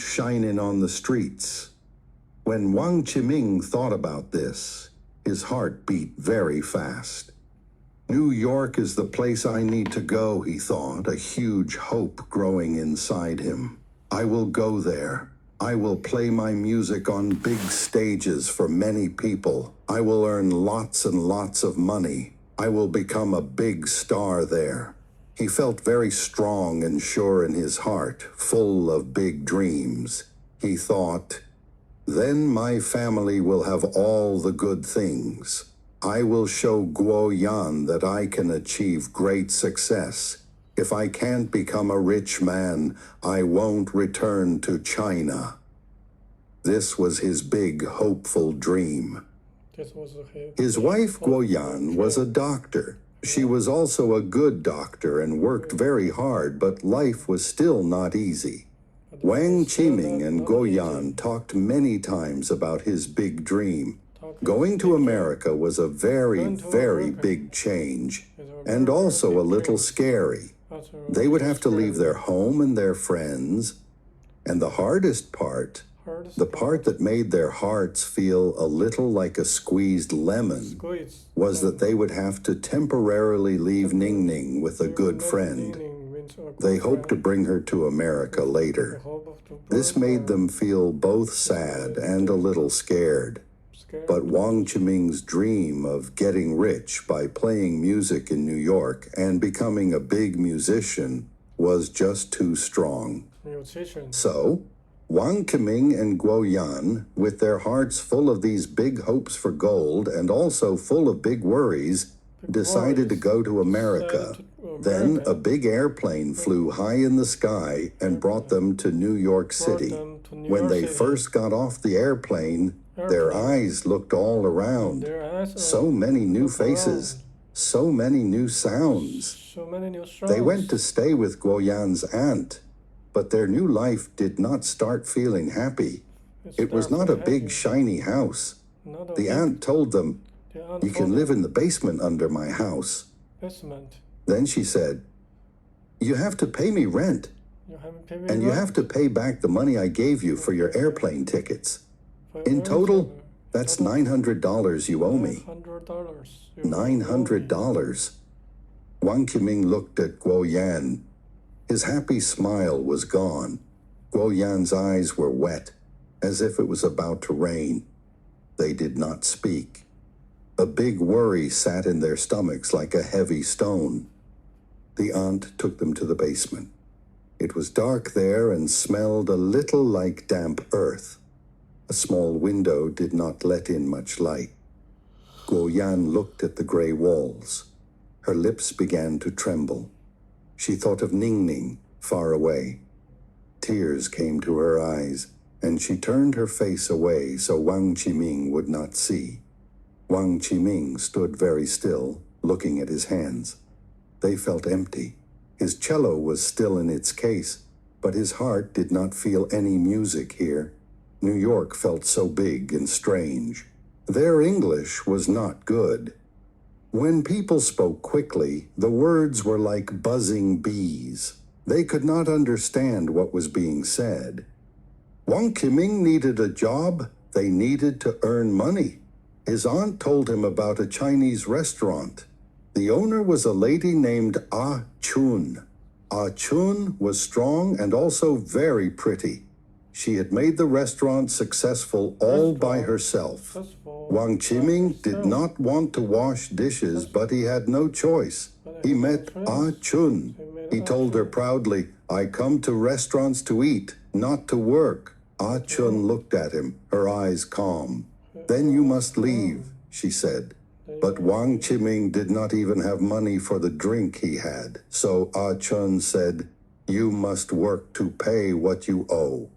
shining on the streets. When Wang Qiming thought about this, his heart beat very fast. New York is the place I need to go, he thought, a huge hope growing inside him. I will go there. I will play my music on big stages for many people. I will earn lots and lots of money. I will become a big star there. He felt very strong and sure in his heart, full of big dreams. He thought, then my family will have all the good things. I will show Guo Yan that I can achieve great success. If I can't become a rich man, I won't return to China. This was his big, hopeful dream. His wife Guo Yan was a doctor. She was also a good doctor and worked very hard, but life was still not easy. Wang Qiming and Guo Yan talked many times about his big dream. Going to America was a very, very big change, and also a little scary. They would have to leave their home and their friends, and the hardest part, the part that made their hearts feel a little like a squeezed lemon, was that they would have to temporarily leave Ning Ning with a good friend. They hoped to bring her to America later. This made them feel both sad and a little scared. But Wang Qiming's dream of getting rich by playing music in New York and becoming a big musician was just too strong. So, Wang Qiming and Guo Yan, with their hearts full of these big hopes for gold and also full of big worries, decided to go to America. Then a big airplane flew high in the sky and brought them to New York City. When they first got off the airplane, their eyes looked all around. So many new faces, so many new sounds. They went to stay with Guo Yan's aunt, but their new life did not start feeling happy. It was not a big, shiny house. The aunt told them, "You can live in the basement under my house." Then she said, "You have to pay me rent, and you have to pay back the money I gave you for your airplane tickets. In total, that's $900 you owe me." $900. Wang Qiming looked at Guo Yan. His happy smile was gone. Guo Yan's eyes were wet, as if it was about to rain. They did not speak. A big worry sat in their stomachs like a heavy stone. The aunt took them to the basement. It was dark there and smelled a little like damp earth. A small window did not let in much light. Guo Yan looked at the gray walls. Her lips began to tremble. She thought of Ning Ning, far away. Tears came to her eyes, and she turned her face away so Wang Qiming would not see. Wang Qiming stood very still, looking at his hands. They felt empty. His cello was still in its case, but his heart did not feel any music here. New York felt so big and strange. Their English was not good. When people spoke quickly, the words were like buzzing bees. They could not understand what was being said. Wang Qiming needed a job. They needed to earn money. His aunt told him about a Chinese restaurant. The owner was a lady named Ah Chun. Ah Chun was strong and also very pretty. She had made the restaurant successful all by herself. Wang Qiming did not want to wash dishes, but he had no choice. He met Ah Chun. He told her proudly, "I come to restaurants to eat, not to work." Ah Chun looked at him, her eyes calm. "Then you must leave," she said. But Wang Qiming did not even have money for the drink he had. So Ah Chun said, "You must work to pay what you owe."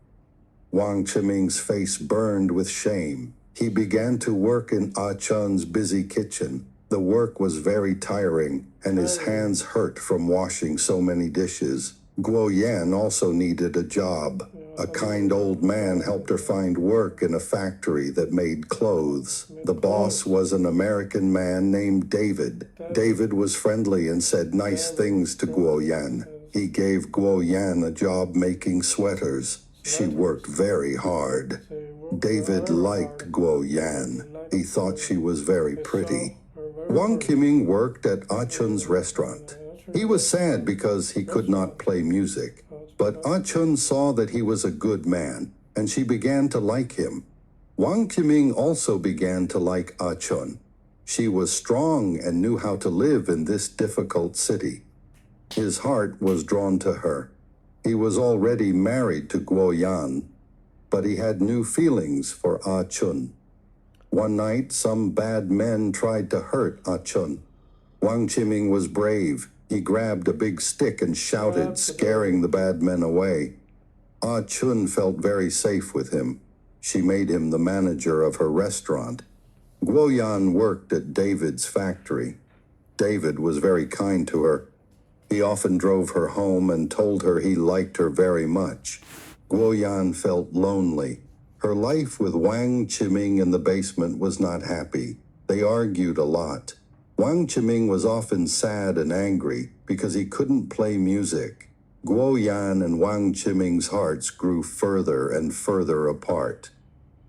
Wang Qiming's face burned with shame. He began to work in Ah Chun's busy kitchen. The work was very tiring, and his hands hurt from washing so many dishes. Guo Yan also needed a job. A kind old man helped her find work in a factory that made clothes. The boss was an American man named David. David was friendly and said nice things to Guo Yan. He gave Guo Yan a job making sweaters. She worked very hard. David liked Guo Yan. He thought she was very pretty. Wang Qiming worked at Ah Chun's restaurant. He was sad because he could not play music. But Ah Chun saw that he was a good man, and she began to like him. Wang Qiming also began to like Ah Chun. She was strong and knew how to live in this difficult city. His heart was drawn to her. He was already married to Guo Yan, but he had new feelings for Ah Chun. One night, some bad men tried to hurt Ah Chun. Wang Qiming was brave. He grabbed a big stick and shouted, scaring the bad men away. Ah Chun felt very safe with him. She made him the manager of her restaurant. Guo Yan worked at David's factory. David was very kind to her. He often drove her home and told her he liked her very much. Guo Yan felt lonely. Her life with Wang Qiming in the basement was not happy. They argued a lot. Wang Qiming was often sad and angry because he couldn't play music. Guo Yan and Wang Qiming's hearts grew further and further apart.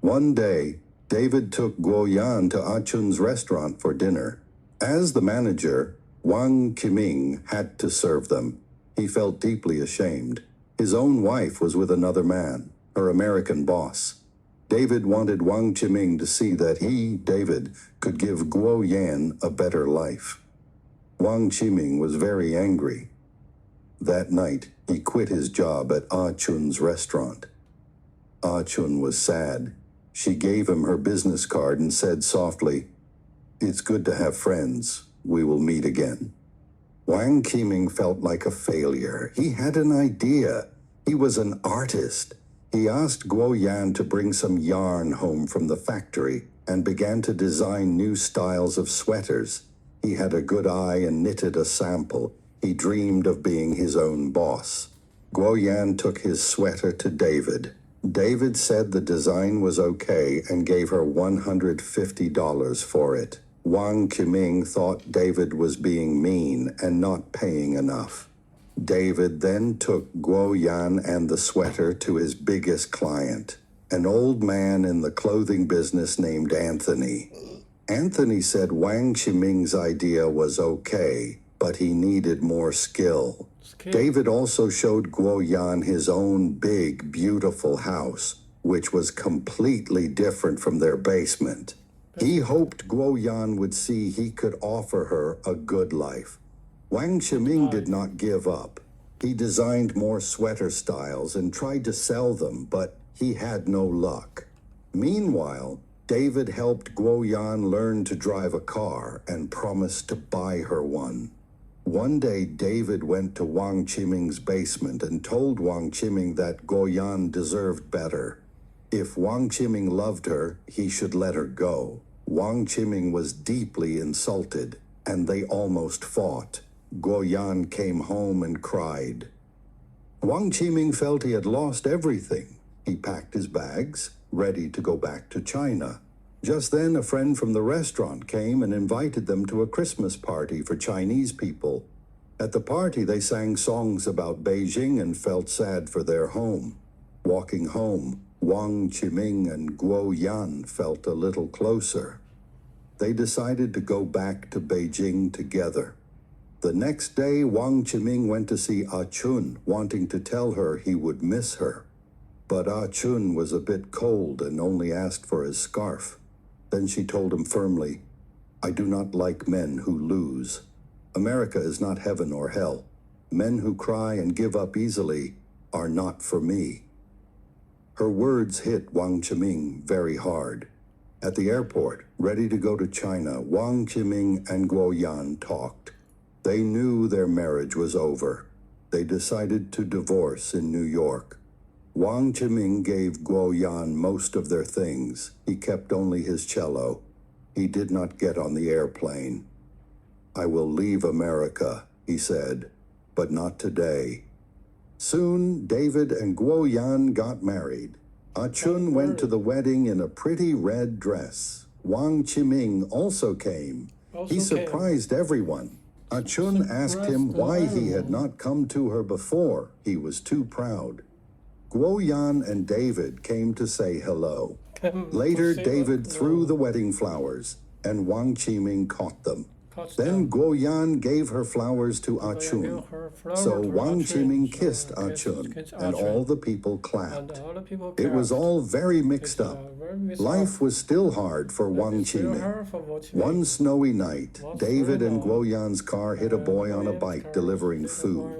One day, David took Guo Yan to Ah Chun's restaurant for dinner. As the manager, Wang Qiming had to serve them. He felt deeply ashamed. His own wife was with another man, her American boss. David wanted Wang Qiming to see that he, David, could give Guo Yan a better life. Wang Qiming was very angry. That night, he quit his job at Ah Chun's restaurant. Ah Chun was sad. She gave him her business card and said softly, "It's good to have friends. We will meet again." Wang Qiming felt like a failure. He had an idea. He was an artist. He asked Guo Yan to bring some yarn home from the factory and began to design new styles of sweaters. He had a good eye and knitted a sample. He dreamed of being his own boss. Guo Yan took his sweater to David. David said the design was okay and gave her $150 for it. Wang Qiming thought David was being mean and not paying enough. David then took Guo Yan and the sweater to his biggest client, an old man in the clothing business named Anthony. Anthony said Wang Qiming's idea was okay, but he needed more skill. David also showed Guo Yan his own big, beautiful house, which was completely different from their basement. He hoped Guo Yan would see he could offer her a good life. Wang Qiming did not give up. He designed more sweater styles and tried to sell them, but he had no luck. Meanwhile, David helped Guo Yan learn to drive a car and promised to buy her one. One day, David went to Wang Qiming's basement and told Wang Qiming that Guo Yan deserved better. If Wang Qiming loved her, he should let her go. Wang Qiming was deeply insulted, and they almost fought. Guo Yan came home and cried. Wang Qiming felt he had lost everything. He packed his bags, ready to go back to China. Just then, a friend from the restaurant came and invited them to a Christmas party for Chinese people. At the party, they sang songs about Beijing and felt sad for their home. Walking home, Wang Qiming and Guo Yan felt a little closer. They decided to go back to Beijing together. The next day, Wang Qiming went to see Ah Chun, wanting to tell her he would miss her. But Ah Chun was a bit cold and only asked for his scarf. Then she told him firmly, "I do not like men who lose. America is not heaven or hell. Men who cry and give up easily are not for me." Her words hit Wang Qiming very hard. At the airport, ready to go to China, Wang Qiming and Guo Yan talked. They knew their marriage was over. They decided to divorce in New York. Wang Qiming gave Guo Yan most of their things. He kept only his cello. He did not get on the airplane. "I will leave America," he said, "but not today." Soon, David and Guo Yan got married. Ah Chun went to the wedding in a pretty red dress. Wang Qiming also came. He surprised everyone. Ah Chun asked him why he had not come to her before. He was too proud. Guoyan and David came to say hello. Later, David threw the wedding flowers, and Wang Qiming caught them. Then Guoyan gave her flowers to Ah Chun. So Wang Qiming kissed Ah Chun, and all the people clapped. It was all very mixed up. Life was still hard for Wang Qiming. One snowy night, David and Guoyan's car hit a boy on a bike delivering food.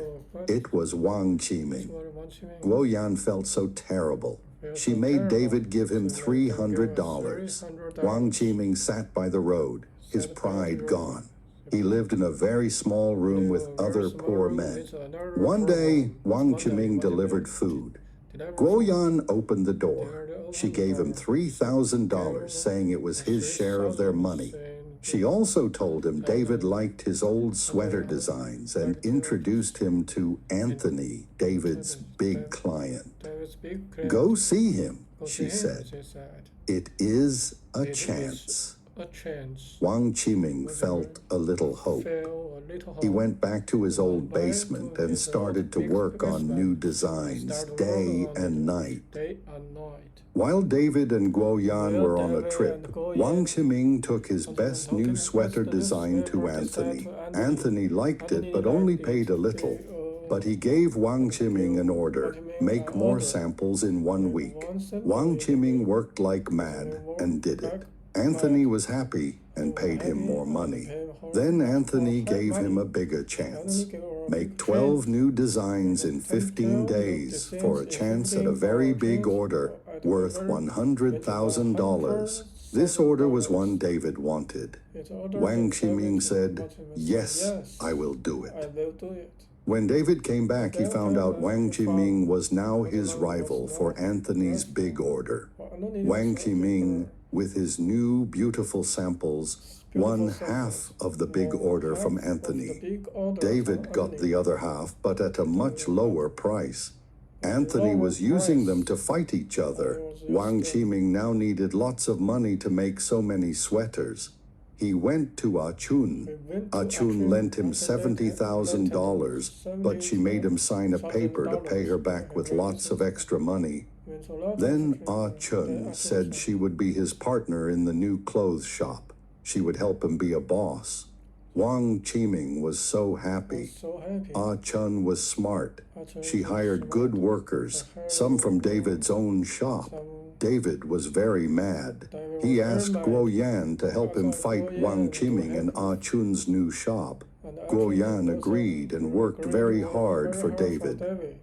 It was Wang Qiming. Guoyan felt so terrible. She made David give him $300. Wang Qiming sat by the road, his pride gone. He lived in a very small room with other poor men. One day, Wang Qiming delivered food. Guoyan opened the door. She gave him $3,000, saying it was his share of their money. She also told him David liked his old sweater designs and introduced him to Anthony, David's big client. "Go see him," she said. "It is a chance." Wang Qiming felt a little hope. He went back to his old basement and started to work on new designs day and night. While David and Guoyan were on a trip, Wang Qiming took his best new sweater design to Anthony. Anthony liked it but only paid a little. But he gave Wang Qiming an order, make more samples in 1 week. Wang Qiming worked like mad and did it. Anthony was happy and paid him more money. Then Anthony gave him a bigger chance. Make 12 new designs in 15 days for a chance at a very big order worth $100,000. This order was one David wanted. Wang Qiming said, "Yes, I will do it." When David came back, he found out Wang Qiming was now his rival for Anthony's big order. Wang Qiming, with his new beautiful samples, won half of the big order from Anthony. David got the other half, but at a much lower price. Anthony was using them to fight each other. Wang Qiming now needed lots of money to make so many sweaters. He went to Ah Chun. Ah Chun lent him $70,000, but she made him sign a paper to pay her back with lots of extra money. Then Ah Chun said she would be his partner in the new clothes shop. She would help him be a boss. Wang Qiming was so happy. Ah Chun was smart. She hired good workers, some from David's own shop. David was very mad. He asked Guoyan to help him fight Wang Qiming in Ah Chun's new shop. Guoyan agreed and worked very hard for David.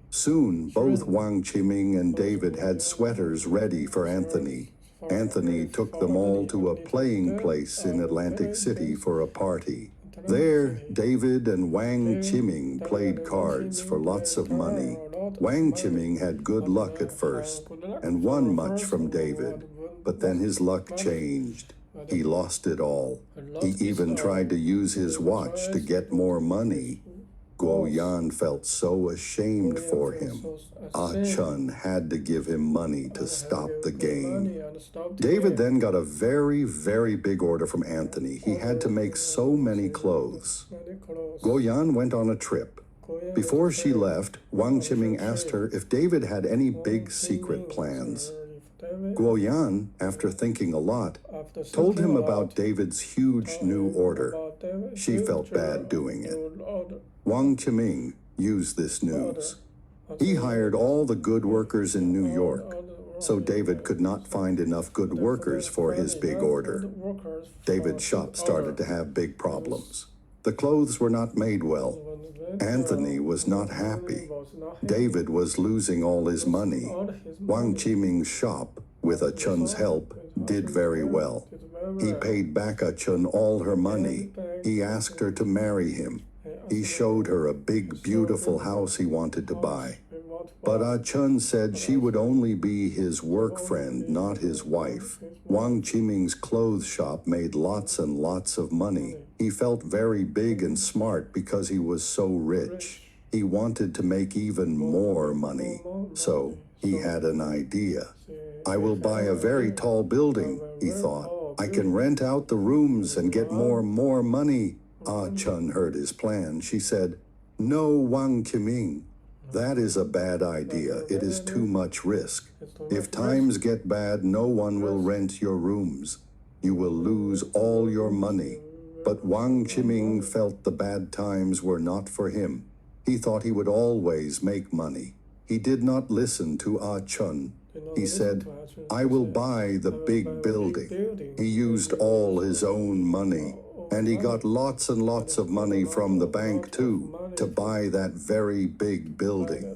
Soon, both Wang Qiming and David had sweaters ready for Anthony. Anthony took them all to a playing place in Atlantic City for a party. There, David and Wang Qiming played cards for lots of money. Wang Qiming had good luck at first and won much from David, but then his luck changed. He lost it all. He even tried to use his watch to get more money. Guoyan felt so ashamed for him. Ah Chun had to give him money to stop the game. David then got a very, very big order from Anthony. He had to make so many clothes. Guoyan went on a trip. Before she left, Wang Qiming asked her if David had any big secret plans. Guoyan, after thinking a lot, told him about David's huge new order. She felt bad doing it. Wang Qiming used this news. He hired all the good workers in New York, so David could not find enough good workers for his big order. David's shop started to have big problems. The clothes were not made well. Anthony was not happy. David was losing all his money. Wang Qiming's shop, with Ah Chun's help, did very well. He paid back Ah Chun all her money. He asked her to marry him. He showed her a big, beautiful house he wanted to buy. But Ah Chun said she would only be his work friend, not his wife. Wang Qiming's clothes shop made lots and lots of money. He felt very big and smart because he was so rich. He wanted to make even more money. So he had an idea. "I will buy a very tall building," he thought. "I can rent out the rooms and get more money." Ah Chun heard his plan. She said, "No, Wang Qiming. That is a bad idea. It is too much risk. If times get bad, no one will rent your rooms. You will lose all your money. But Wang Qiming felt the bad times were not for him. He thought he would always make money. He did not listen to Ah Chun. He said, I will buy the big building. He used all his own money. And he got lots and lots of money from the bank too, to buy that very big building.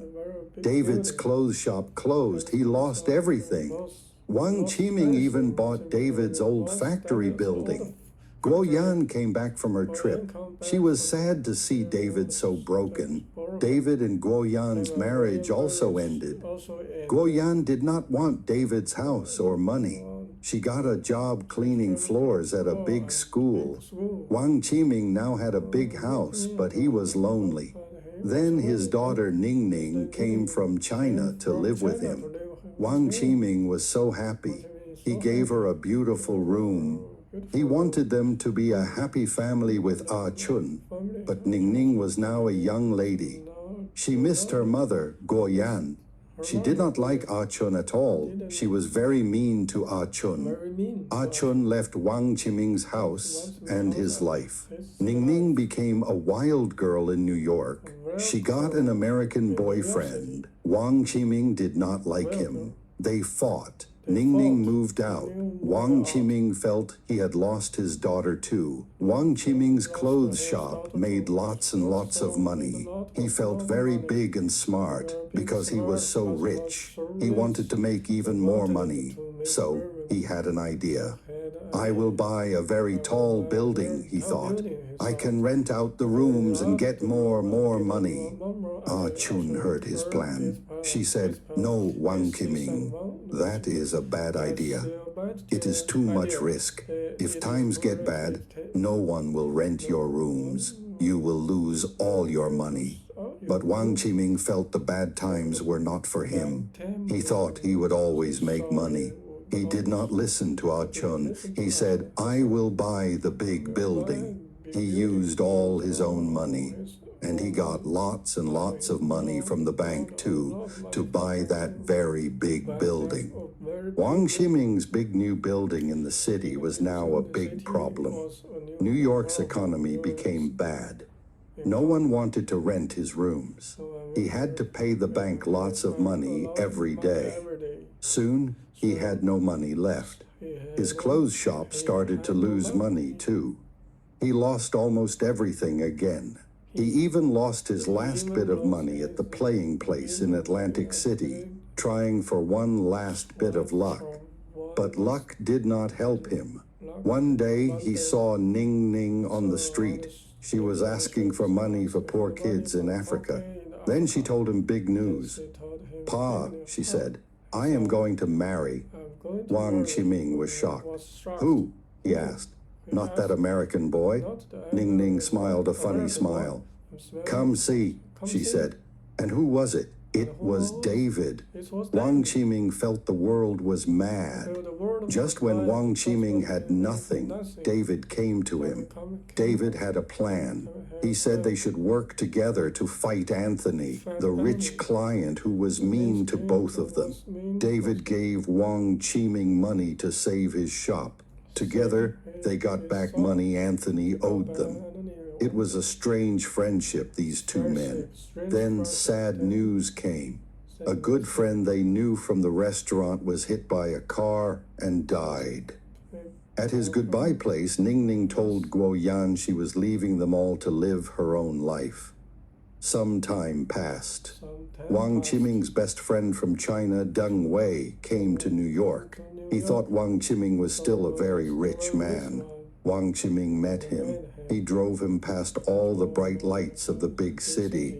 David's clothes shop closed. He lost everything. Wang Qiming even bought David's old factory building. Guo Yan came back from her trip. She was sad to see David so broken. David and Guo Yan's marriage also ended. Guo Yan did not want David's house or money. She got a job cleaning floors at a big school. Wang Qiming now had a big house, but he was lonely. Then his daughter Ning Ning came from China to live with him. Wang Qiming was so happy. He gave her a beautiful room. He wanted them to be a happy family with Ah Chun, but Ning Ning was now a young lady. She missed her mother, Guo Yan. She did not like Ah Chun at all. She was very mean to Ah Chun. Ah Chun left Wang Qiming's house and his life. Ning Ning became a wild girl in New York. She got an American boyfriend. Wang Qiming did not like him. They fought. Ning Ning moved out. Wang Qiming felt he had lost his daughter too. Wang Qiming's clothes shop made lots and lots of money. He felt very big and smart because he was so rich. He wanted to make even more money. So he had an idea. I will buy a very tall building, he thought. I can rent out the rooms and get more money. Ah Chun heard his plan. She said, no, Wang Qiming, that is a bad idea. It is too much risk. If times get bad, no one will rent your rooms. You will lose all your money. But Wang Qiming felt the bad times were not for him. He thought he would always make money. He did not listen to Ah Chun. He said, I will buy the big building. He used all his own money. And he got lots and lots of money from the bank too, to buy that very big building. Wang Qiming's big new building in the city was now a big problem. New York's economy became bad. No one wanted to rent his rooms. He had to pay the bank lots of money every day. Soon, he had no money left. His clothes shop started to lose money too. He lost almost everything again. He even lost his last bit of money at the playing place in Atlantic City, trying for one last bit of luck. But luck did not help him. One day, he saw Ning Ning on the street. She was asking for money for poor kids in Africa. Then she told him big news. Pa, she said, I am going to marry. Wang Qiming was shocked. Who? He asked. Not that American boy? Ning Ning smiled a funny smile. Come see, she said. And who was it? It was David. Wang Qiming felt the world was mad. Just when Wang Qiming had nothing, David came to him. David had a plan. He said they should work together to fight Anthony, the rich client who was mean to both of them. David gave Wang Qiming money to save his shop. Together, they got back money Anthony owed them. It was a strange friendship, these two men. Then sad news came. A good friend they knew from the restaurant was hit by a car and died. At his goodbye place, Ning Ning told Guo Yan she was leaving them all to live her own life. Some time passed. Wang Qiming's best friend from China, Deng Wei, came to New York. He thought Wang Qiming was still a very rich man. Wang Qiming met him. He drove him past all the bright lights of the big city.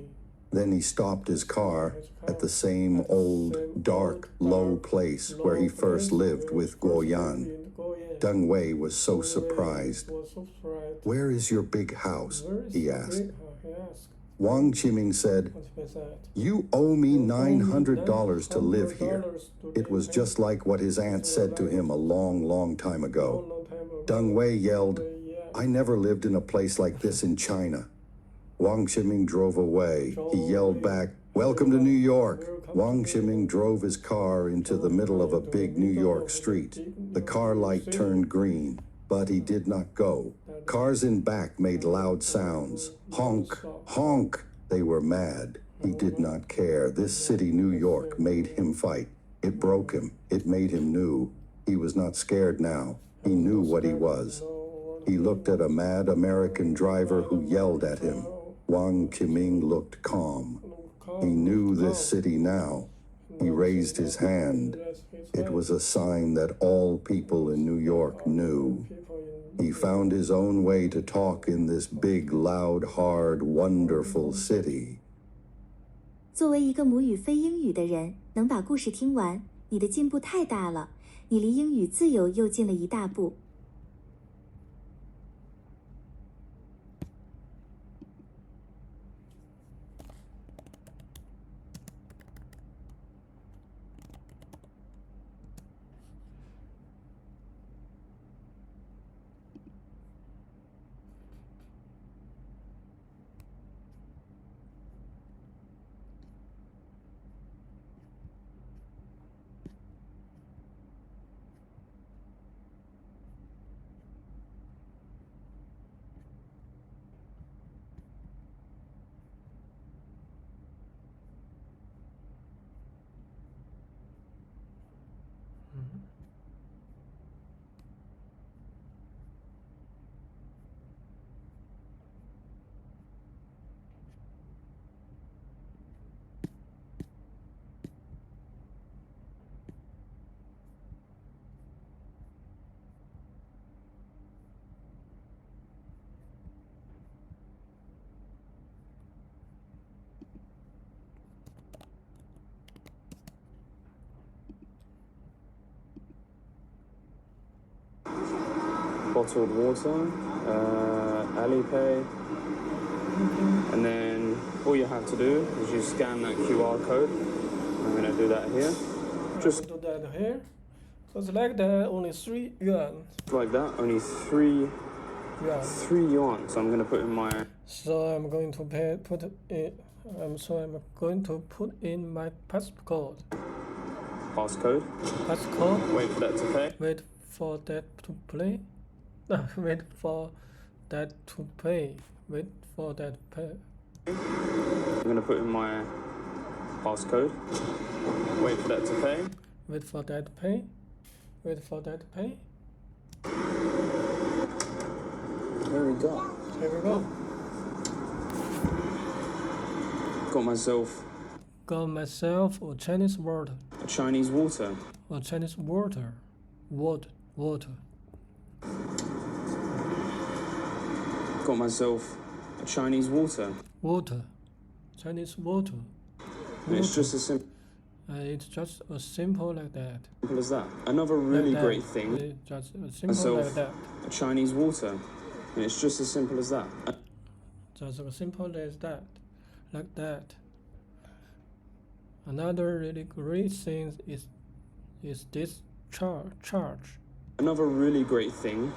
Then he stopped his car at the same old, dark, low place where he first lived with Guo Yan. Deng Wei was so surprised. Where is your big house? He asked. Wang Qiming said, you owe me $900 to live here. It was just like what his aunt said to him a long time ago. Deng Wei yelled, I never lived in a place like this in China. Wang Qiming drove away. He yelled back, Welcome to New York. Wang Qiming drove his car into the middle of a big New York street. The car light turned green, but he did not go. Cars in back made loud sounds. Honk, honk. They were mad. He did not care. This city, New York, made him fight. It broke him. It made him new. He was not scared now. He knew what he was. He looked at a mad American driver who yelled at him. Wang Qiming looked calm. He knew this city now. He raised his hand. It was a sign that all people in New York knew. He found his own way to talk in this big, loud, hard, wonderful city. 作为一个母语非英语的人，能把故事听完，你的进步太大了，你离英语自由又近了一大步。Bottled water, Alipay, and then all you have to do is you scan that QR code. I'm going to do that here. Just do that here. Just like that, only 3 yuan. like that, only 3 yuan. 3 yuan. So I'm going to put in my. So I'm going to put in my passcode. Passcode. Passcode. Wait for that to pay. Wait for that to play. No, wait for that to pay. Wait for that to pay. I'm going to put in my passcode. Wait for that to pay. Wait for that to pay. Wait for that to pay. There we go. Here we go. Got myself a Chinese water. A Chinese water. A Chinese water. Water. Got myself a Chinese water. Water. Chinese water. And it's just as simple It's just as simple like that. as that. Another really Like that. great thing. It's just as simple Myself like that. a Chinese water. And it's just as simple as that. Just as simple as that. Like that. Another really great thing is this charge. Another really great thing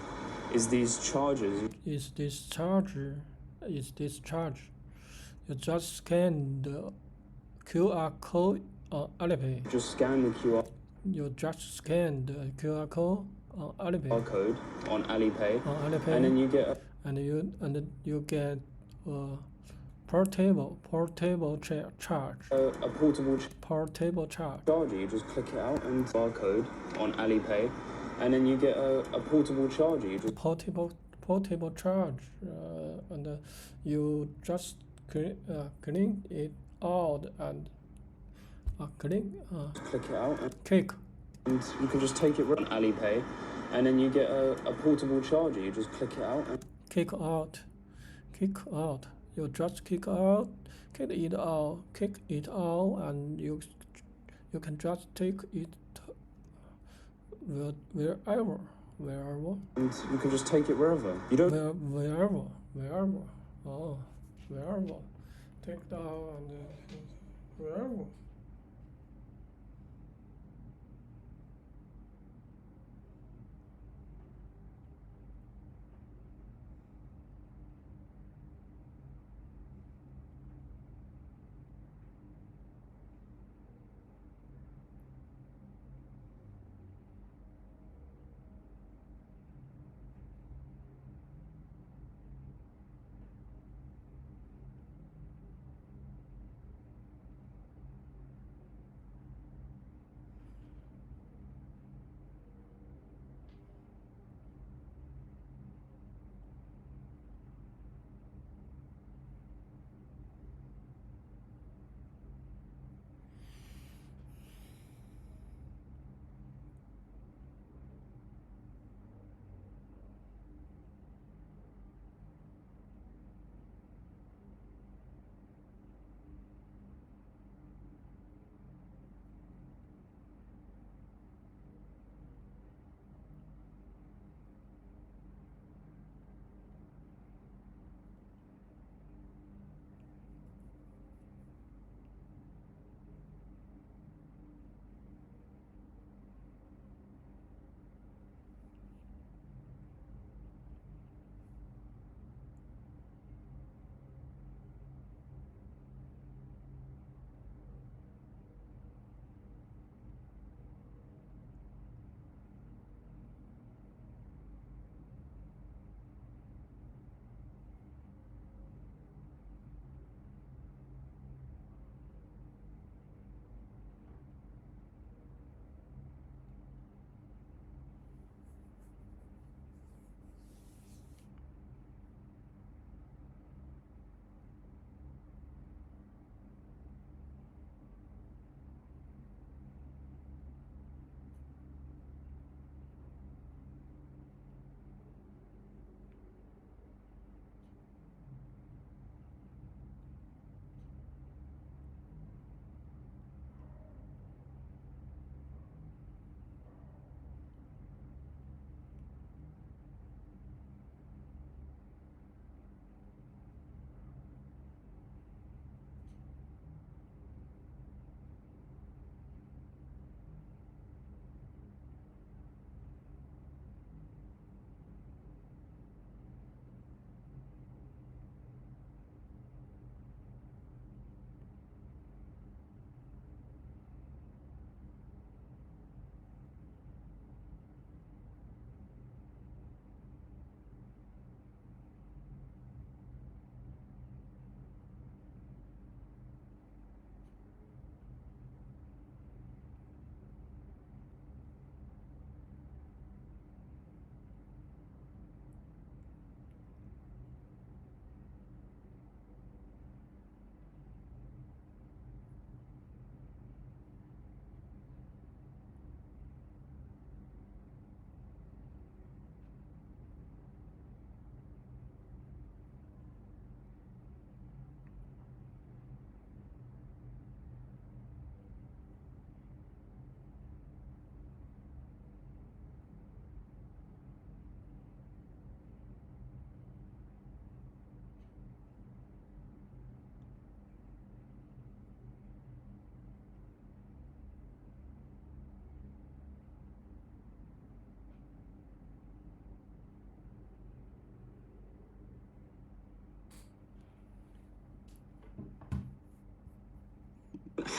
is these charges. Is this charge. You just scan the QR code on Alipay. Just scan the QR You just scan the QR code on Alipay. code on Alipay, On Alipay, and then you get and you get a portable charge. a portable Portable charge. charger. You just click it out and QR code on Alipay, and then you get a portable charger. You just Portable charge, and you just clean it out and click it out, click. and you can just take it right on Alipay, and then you get a portable charger. You just click it out. And Kick out. You just kick it out, and you can just take it wherever. And you can just take it wherever. You don't. Wherever. Oh, wherever. Take it out and wherever.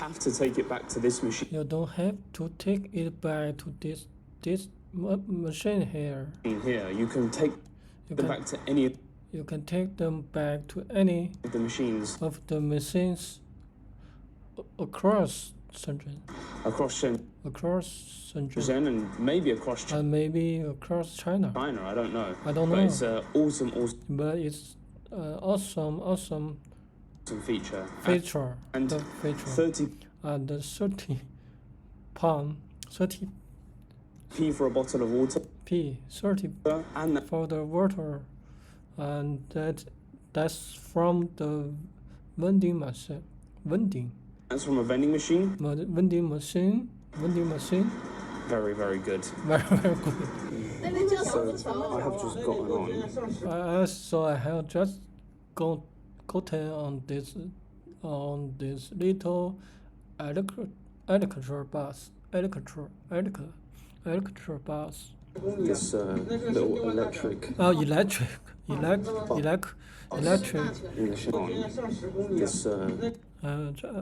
have to take it back to this machine You don't have to take it back to this machine here. here. You can take You them can back to any of you can take them back to any the machines of the machines across Shenzhen, across Shenzhen and maybe across China. and maybe across China. I don't know. I don't But know. it's an awesome But it's awesome feature. feature. And the feature 30p and the 30p for a bottle of water 30 and that for the water, and that's from the vending machine. that's from a vending machine. Vending machine. Very, very good. Very, very good. So I have just gotten on. So I have just gotten on this little electric bus. This little electric Electric English on. This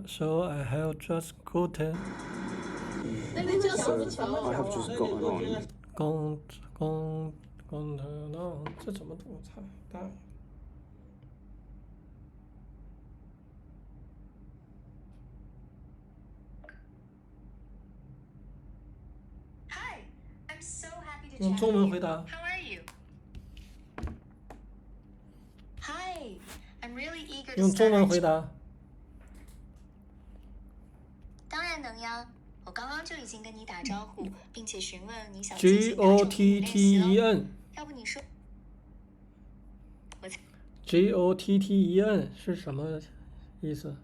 so I have just gotten so I have just gotten on. 这怎么读？我操！大。Hi, I'm so happy to 用 chat 中 with 文 you. 回答。 How are you? Hi, I'm really eager to 用中 start 文 our 回答。当然能呀，我刚刚就已经跟你打招呼，并且询问你想自己哪种英语练习了。 GOTTEN 要不你说？我猜 GOTTEN 是什么意思？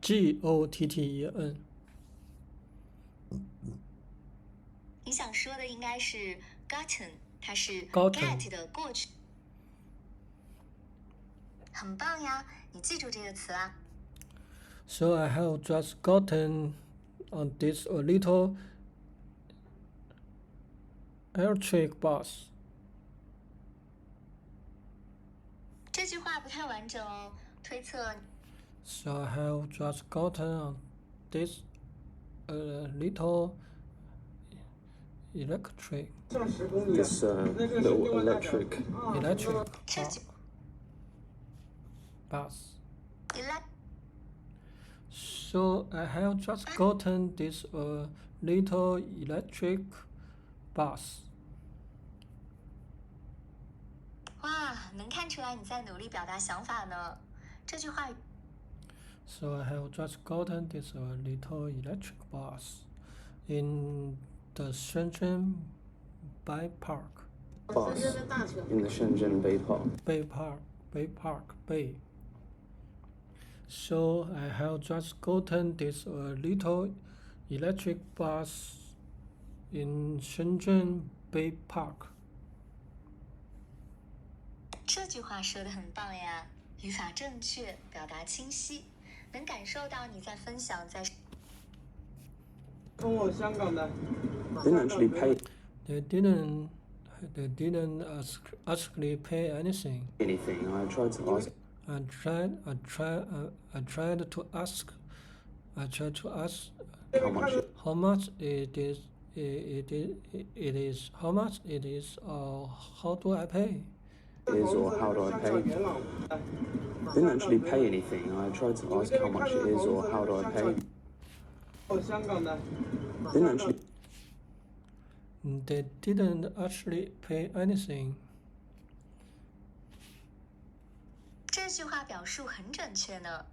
GOTTEN 你想说的应该是 gotten，它是 Gotten get 的过去。很棒呀，你记住这个词啦。 So I have just gotten on this a little electric bus. 这句话不太完整哦，推测 So I have just gotten on this little electric This little electric这句 bus. elect So I have just gotten this little electric bus. 哇，能看出来你在努力表达想法呢。这句话 So I have just gotten this little electric bus in the Shenzhen Bay Park. bus in the Shenzhen Bay Park. Bay. So I have just gotten this little electric bus in Shenzhen Bay Park. 这句话说的很棒呀，语法正确，表达清晰，能感受到你在分享在。Didn't actually pay They didn't actually pay anything. anything. I tried to ask I tried to ask how much it how much how much it is, or how do I pay? is or how do I pay. Didn't actually pay anything. I tried to ask how much it is or how do I pay. Didn't actually They didn't actually pay anything. 这句话表述很准确呢。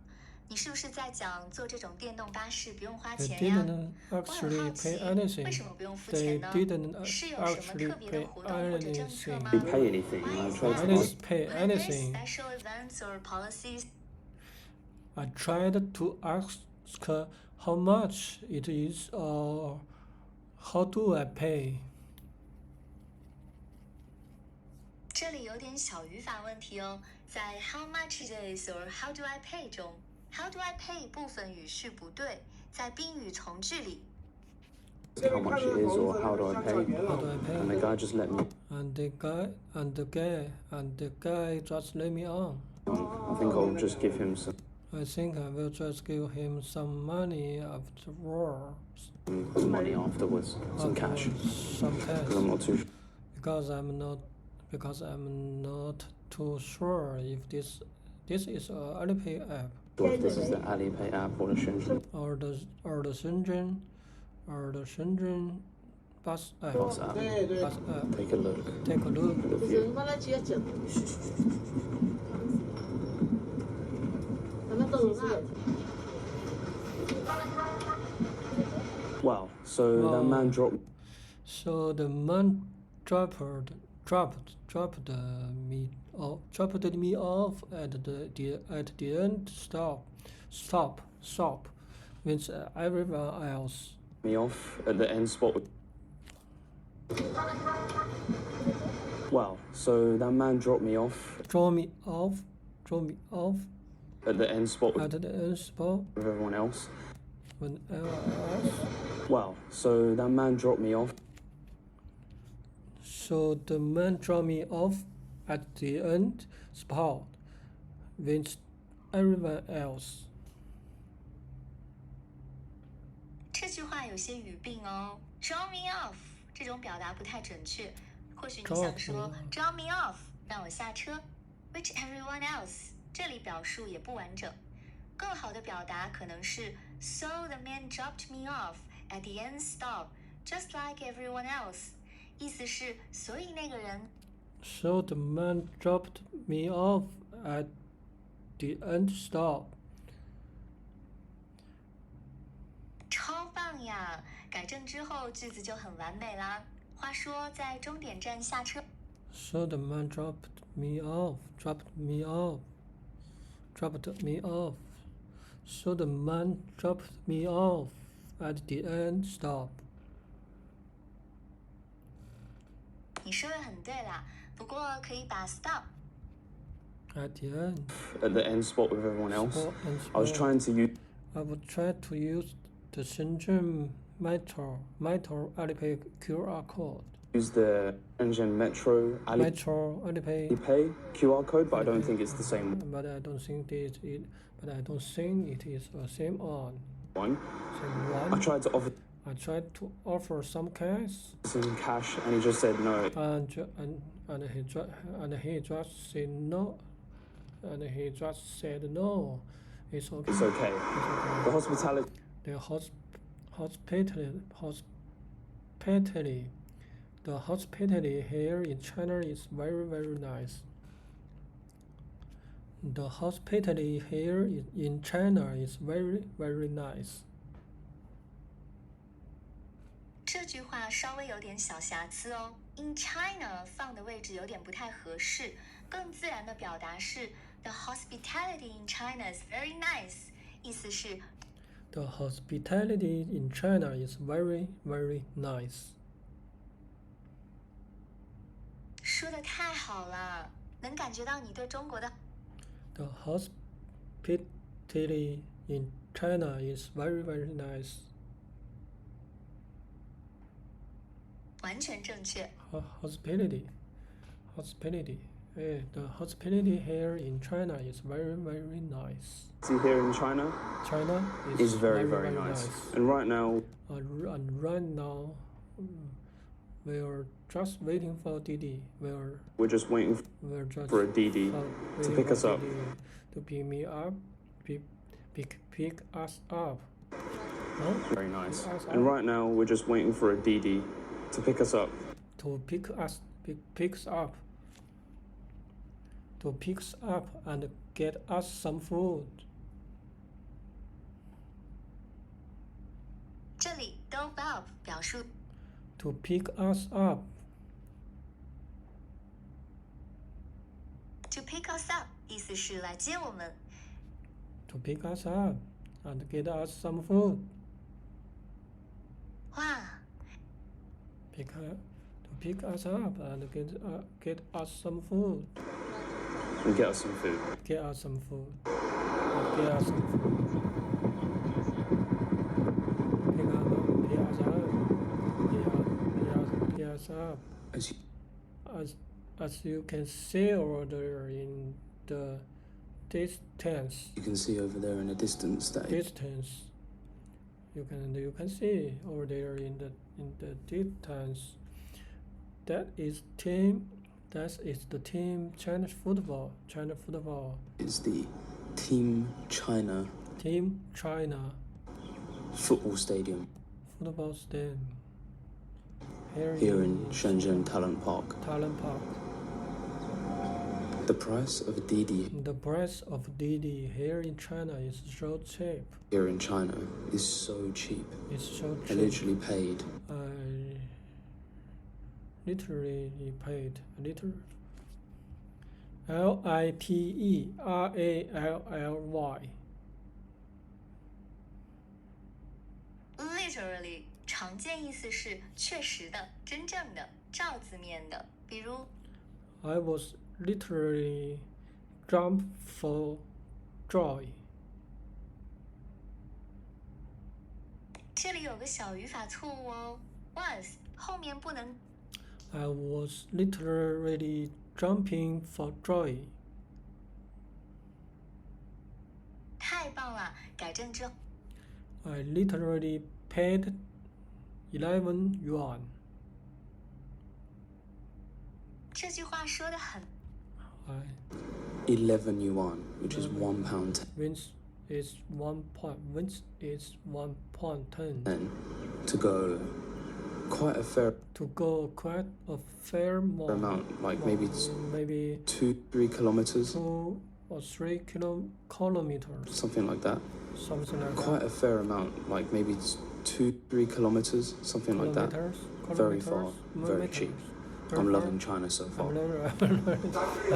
你是不是在讲坐这种电动巴士不用花 They 钱呀？ didn't 我很 actually 好 pay 奇， anything. 为什么不用付 They 钱呢？ didn't 是有什么 actually 特别的 pay 活动或者政策 anything. 吗 pay anything. I Why is tried that? to Didn't ask pay Are there anything. special events or policies? I tried to ask how much it is, or how do I pay. 这里有点小语法问题哦，在 how much it is or how do I pay 中 ，how do I pay 部分语序不对，在宾语从句里 how much it is or how do I pay? How do I pay? And the guy just let me And the guy just let me on. I think I'll just give him some I think I will just give him some money afterwards. money afterwards, some cash. Some cash. Because I'm not too sure. Because I'm not too sure if this is a Alipay app If this is the Alipay app or the Shenzhen or the Shenzhen bus app. Bus app. Bus app. Take a look. Take a look. At the view. Wow. So that man dropped. So the man dropped me off at the end stop with everyone else. Me off at the end spot. Wow, so that man dropped me off Draw me off at the end spot at the end spot with everyone else. when everyone else. Wow, so that man dropped me off So the man dropped me off at the end spot with everyone else. 这句话有些语病哦 ，draw me off 这种表达不太准确，或许你想说 draw me off 让我下车 ，which everyone else 这里表述也不完整，更好的表达可能是 so the man dropped me off at the end stop just like everyone else， 意思是所以那个人 So the man dropped me off at the end stop. 超棒呀！改正之后句子就很完美啦。话说在终点站下车。 So the man dropped me off. So the man dropped me off at the end stop. 你说的很对啦，不过可以把 stop At the end. at the end spot with everyone else. Spot and I was spot. trying to use I would try to use the Shenzhen Metro Alipay QR code. the Shenzhen Metro Metro Alipay. Alipay QR code, but I don't think it's the same But I don't think it is the same one. Same I one. tried to offer I tried to offer some cash, some cash, and he just said no. and he just said no. It's okay. It's okay. The hospitality The hospitality here in China is very, very nice. The hospitality here in China is very, very nice. 这句话稍微有点小瑕疵哦。In China 放的位置有点不太合适，更自然的表达是 The hospitality in China is very nice， 意思是 The hospitality in China is very, very nice. 说的太好了，能感觉到你对中国的 The hospitality in China is very, very nice. 完全正确。Hospitality. The hospitality here in China is very, very nice. See here in China China is very, very nice. And right now, And right now, we're just waiting for Didi. we're just waiting We're just for a Didi to pick us up. To pick me up, pick us up. Huh? Very nice. Pick us And up. right now, we're just waiting for a Didi to pick us up. To pick us up. To pick us up and get us some food. 这里 dope up 表述 To pick us up. to pick us up， 意思是来接我们。 To pick us up and get us some food. 哇， To pick us up and get us some food. And get us some food. Get us some food. Get us some food. Pick us up. What's up? As you, As you can see over there in the distance, you can see over there in the distance that you can see over there in the distance that is the team China football is the Team China football stadium football stadium here in Shenzhen Talent Park. The price of DD here in China is so cheap. Here in China is so cheap. It's so I cheap. literally paid I literally paid LITERALLY. Literally 常见意思是确实的、真正的、照字面的。比如 I was literally jumped for joy. 这里有个小语法错误哦 ，was 后面不能 I was literally jumping for joy. 太棒了，改正之后 I literally paid 11 yuan. 这句话说得很 I 11 yuan, which is £1.10. which is 1.10 To go quite a fair to go quite a fair amount, like maybe maybe 2-3 kilometers, 2 or 3 kilometers, something like that. something like Quite a fair amount, like maybe 2-3 kilometers, something like that. Very far, very cheap. I'm loving China so far.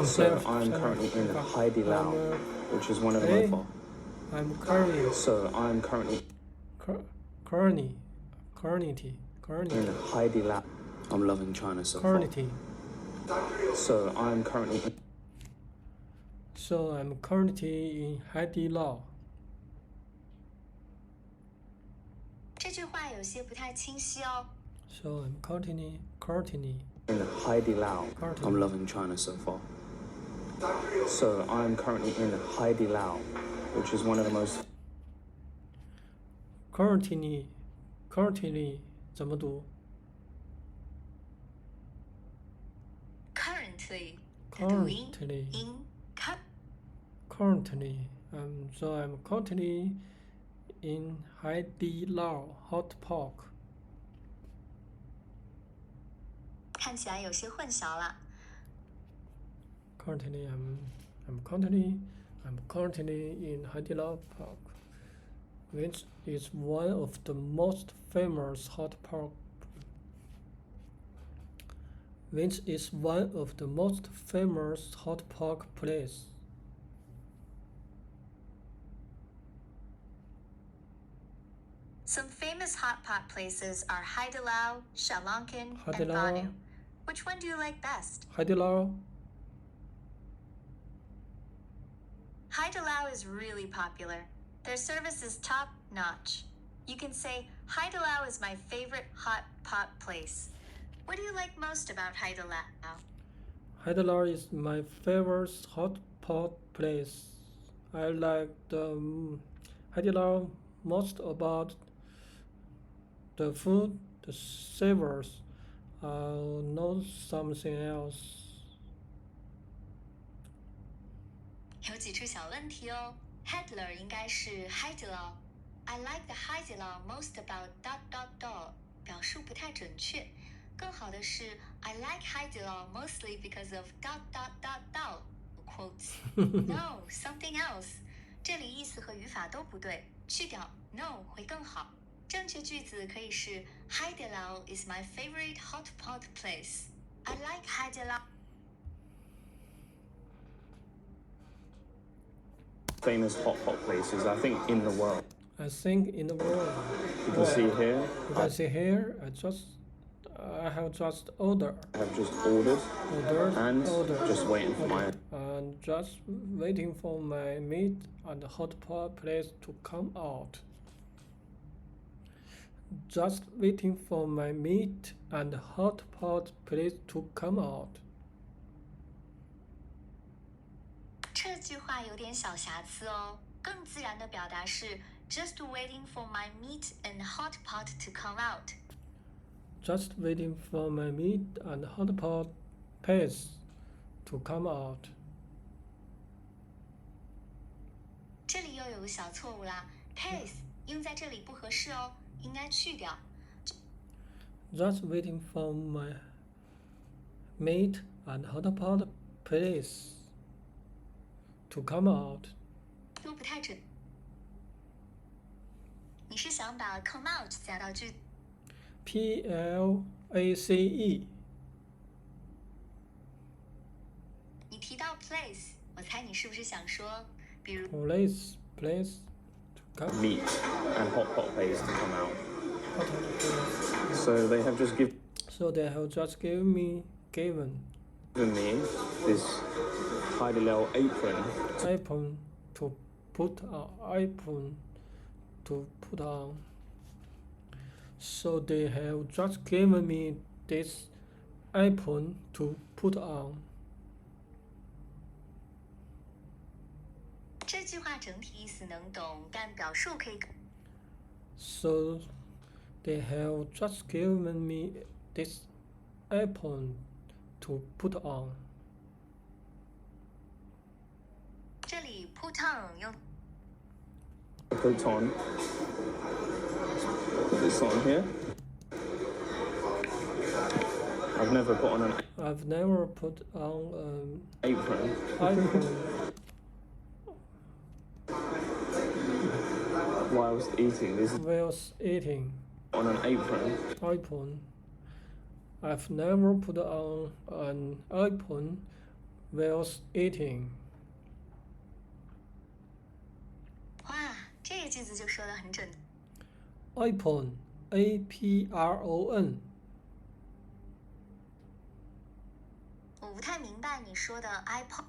So I'm currently in Haidilao, which is one of the Hey. most. I'm currently So I'm currently currently in Haidilao. I'm loving China so far. So I'm currently So I'm currently in Haidilao. 这句话有些不太清晰哦。 So I'm currently in Haidilao. I'm loving China so far. So I'm currently in Haidilao, which is one of the most. currently 怎么读 Currently 的读音 currently in so I'm currently in Haidilao hot pork. 看起来有些混淆了。 Currently I'm currently in Haidilao Park, which is one of the most famous hot pork place. Some famous hot pot places are Haidilao, Shalankan, and Haidilao. Banu. Which one do you like best? Haidilao. Haidilao is really popular. Their service is top notch. You can say, Haidilao is my favorite hot pot place. What do you like most about Haidilao? Haidilao is my favorite hot pot place. I like the Haidilao most about the food, the savors. Not something else. 有几处小问题哦。Headler 应该是 Haidilao. I like the Haidilao most about ... 表述不太准确。更好的是 I like Haidilao mostly because of ... quotes. No, something else. 这里意思和语法都不对，去掉 no 会更好。正确句子可以是 Haidilao is my favorite hot pot place. I like Haidilao. Famous hot pot places, I think, in the world. I think in the world. You can see here. You can see here. I have just ordered. I have just ordered and just waiting for my. And just waiting for my meat and hot pot place to come out. just waiting for my meat and hot pot please to come out. 这句话有点小瑕疵哦，更自然的表达是 just waiting for my meat and hot pot to come out. Just waiting for my meat and hot pot please to come out. 这里又有个小错误啦 ，pace 用在这里不合适哦，应该去掉。Just waiting for my meat and hot pot please to come out. 都不太准。你是想把 come out 加到句 Place. 你提到 place， 我猜你是不是想说，比如 Please to come Meat and hot pot please to come out. out. So they have just So they have just given me me this tidy little apron. apron to put on. So they have just given me this apron to put on. 这句话整体意思能懂，但表述可以 So they have just given me this apron to put on. 这里 put on 用 Put on this on here. I've never put on an I've never put on apron. an apron Whilst eating this whilst eating. on an apron. I've never put on an apron whilst eating. 哇，这个句子就说得很准。 Apron, A-P-R-O-N. 我不太明白你说的 iPod，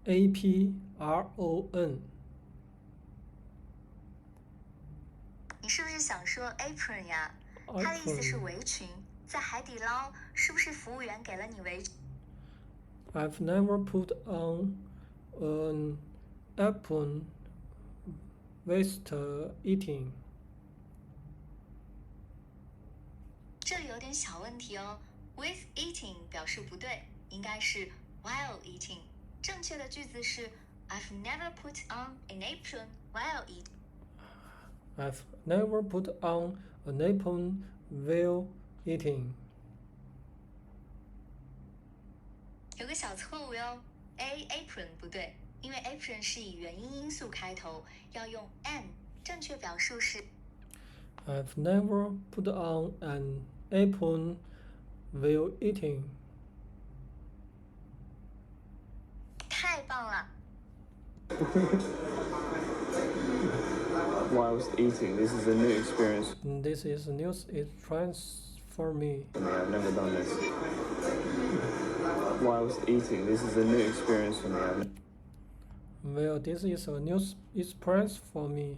A-P-R-O-N. 你是不是想说 apron 呀？它的意思是围裙。在海底捞，是不是服务员给了你围裙？ I've never put on an apron whilst eating. 这里有点小问题哦。With eating 表示不对，应该是 while eating。正确的句子是 I've never put on an apron while eating。 I've never put on an apron while eating. 有个小错误哟 ，a apron 不对，因为 apron 是以元音因素开头，要用 an。正确表述是 I've never put on an apron while eating. 太棒了。 Whilst eating, this is a new experience This is a new experience for me. for me. I've never done this. Whilst eating, this is a new experience for me. Well, this is a new experience for me.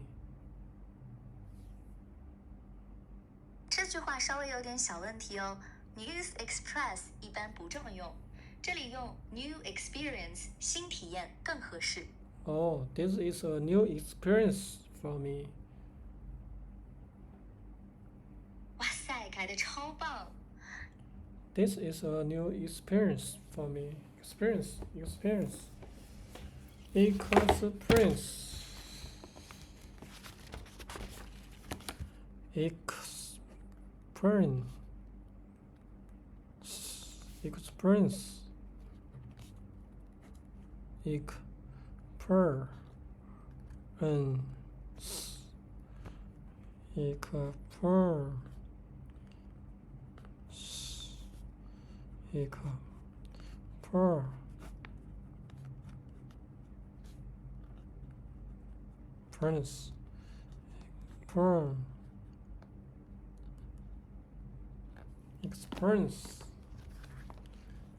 这句话稍微有点小问题哦。News express 一般不这么用，这里用 new experience 新体验更合适。 Oh, this is a new experience for me. 哇塞，改的超棒！ This is a new experience for me. Experience. Experience. Experience. Experience.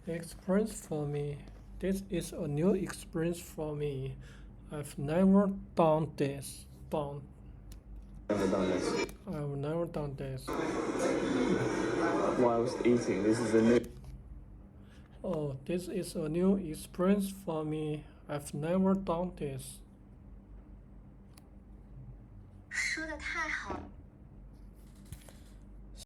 Experience for me. This is a new experience for me. I've never done this. Never done this. I've never done this. Whilst eating, this is a new. Oh, this is a new experience for me. I've never done this. 说的太好，